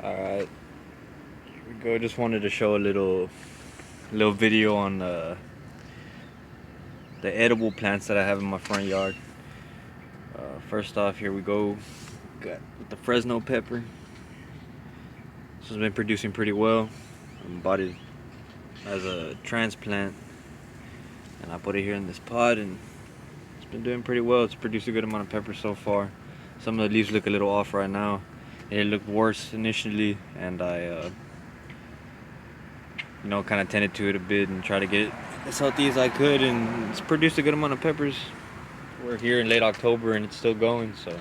Alright, here we go. Just wanted to show a little video on the edible plants that I have in my front yard. First off, here we go. Got the Fresno pepper. This has been producing pretty well. I bought it as a transplant, and I put it here in this pot, and it's been doing pretty well. It's produced a good amount of pepper so far. Some of the leaves look a little off right now. It looked worse initially, and I kind of tended to it a bit and try to get it as healthy as I could, and it's produced a good amount of peppers. We're here in late October and it's still going, so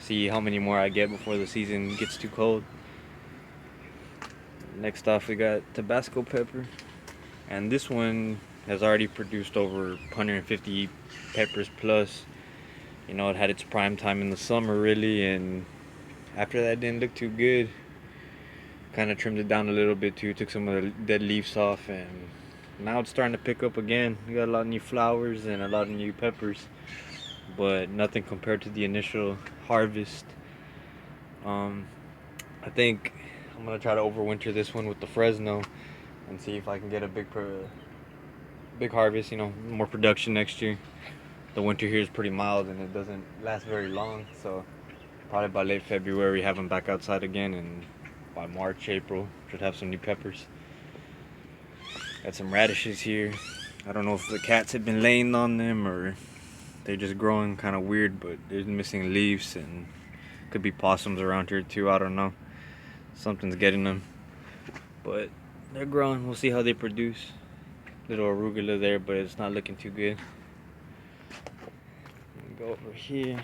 see how many more I get before the season gets too cold. Next off, we got Tabasco pepper, and this one has already produced over 150 peppers plus. It had its prime time in the summer really, and after that it didn't look too good. Kind of trimmed it down a little bit too, took some of the dead leaves off, and now it's starting to pick up again. We got a lot of new flowers and a lot of new peppers, but nothing compared to the initial harvest. I think I'm gonna try to overwinter this one with the Fresno and see if I can get a big harvest, more production next year. The winter here is pretty mild and it doesn't last very long, so probably by late February have them back outside again, and by March, April should have some new peppers. Got some radishes here. I don't know if the cats have been laying on them or they're just growing kind of weird, but they're missing leaves, and could be possums around here too. I don't know. Something's getting them, but they're growing. We'll see how they produce. Little arugula there, but it's not looking too good. Go over here.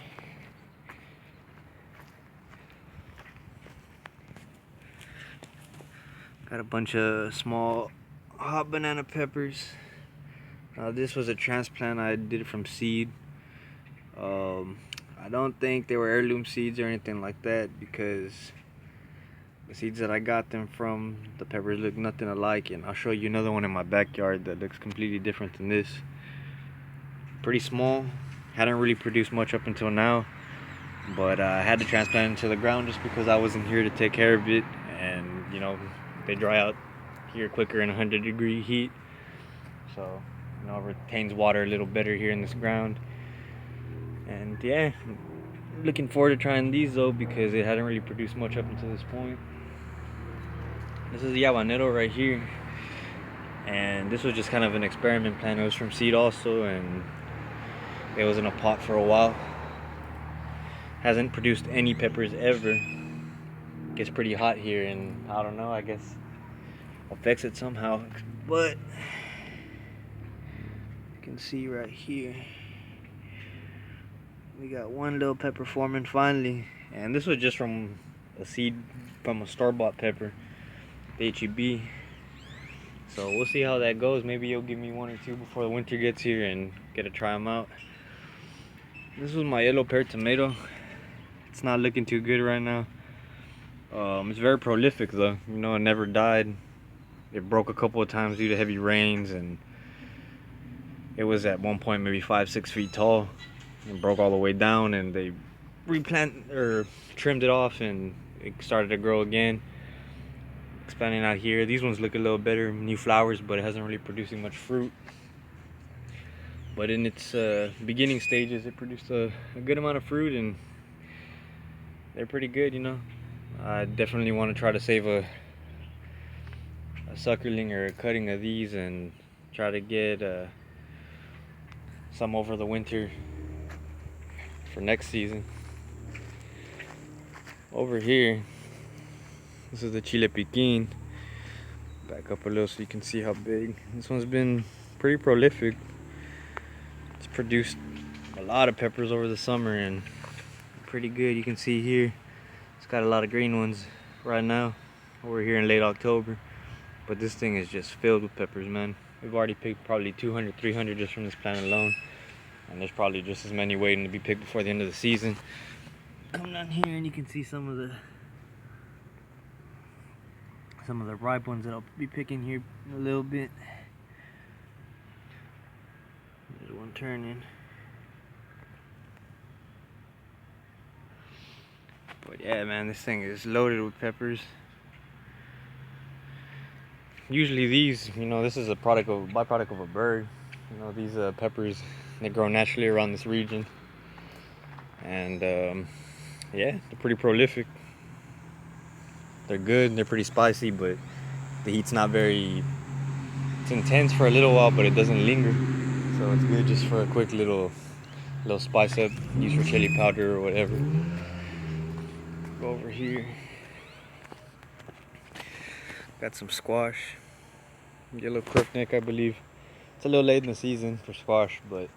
Got a bunch of small hot banana peppers. This was a transplant. I did it from seed. I don't think they were heirloom seeds or anything like that, because the seeds that I got them from, the peppers look nothing alike, and I'll show you another one in my backyard that looks completely different than this. Pretty small. Hadn't really produced much up until now, but I had to transplant it into the ground just because I wasn't here to take care of it, and they dry out here quicker in 100-degree heat, so it retains water a little better here in this ground. And yeah, looking forward to trying these though, because it hadn't really produced much up until this point. This is the habanero right here, and this was just kind of an experiment plant. It was from seed also, and it was in a pot for a while. Hasn't produced any peppers ever. Gets pretty hot here, and I don't know, I guess affects it somehow. But you can see right here, we got one little pepper forming finally, and this was just from a seed from a store-bought pepper, the HEB. So we'll see how that goes. Maybe you'll give me one or two before the winter gets here and get to try them out. This was my yellow pear tomato. It's not looking too good right now. It's very prolific though. It never died. It broke a couple of times due to heavy rains, and it was at one point maybe 5-6 feet tall. It broke all the way down, and they trimmed it off, and it started to grow again, expanding out here. These ones look a little better, new flowers, but it hasn't really producing much fruit. But in its beginning stages, it produced a good amount of fruit, and they're pretty good. I definitely want to try to save a suckerling or a cutting of these and try to get some over the winter for next season. Over here, this is the chile piquin. Back up a little so you can see how big. This one's been pretty prolific. It's produced a lot of peppers over the summer, and pretty good. You can see here, it's got a lot of green ones right now. We're here in late October, but this thing is just filled with peppers, man. We've already picked probably 200, 300 just from this plant alone, and there's probably just as many waiting to be picked before the end of the season. Come down here and you can see some of the ripe ones that I'll be picking here in a little bit. There's one turning. But yeah, man, this thing is loaded with peppers. Usually these, this is a byproduct of a bird. These peppers, they grow naturally around this region. And yeah, they're pretty prolific. They're good, they're pretty spicy, but the heat's not very, it's intense for a little while, but it doesn't linger. So it's good just for a quick little spice up, use for chili powder or whatever. Go over here. Got some squash, yellow crookneck, I believe. It's a little late in the season for squash, but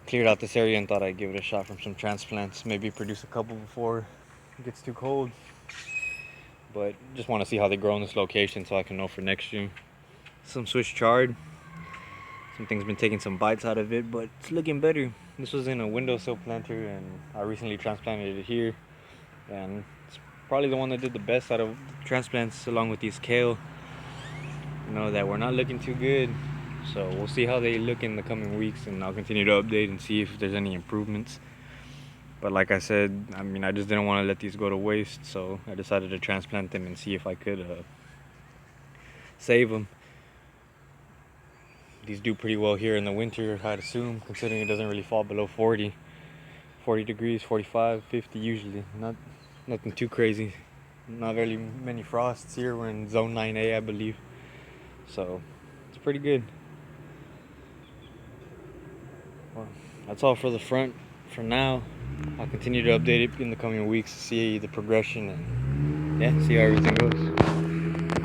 cleared out this area and thought I'd give it a shot from some transplants. Maybe produce a couple before it gets too cold. But just want to see how they grow in this location so I can know for next year. Some Swiss chard. Something's been taking some bites out of it, but it's looking better. This was in a windowsill planter and I recently transplanted it here. And it's probably the one that did the best out of transplants, along with these kale, that were not looking too good. So we'll see how they look in the coming weeks, and I'll continue to update and see if there's any improvements. But like I said, I just didn't want to let these go to waste, so I decided to transplant them and see if I could save them. These do pretty well here in the winter, I'd assume, considering it doesn't really fall below 40 degrees, 45, 50 usually. Nothing too crazy. Not very many frosts here. We're in zone 9A, I believe. So it's pretty good. Well, that's all for the front for now. I'll continue to update it in the coming weeks to see the progression and see how everything goes.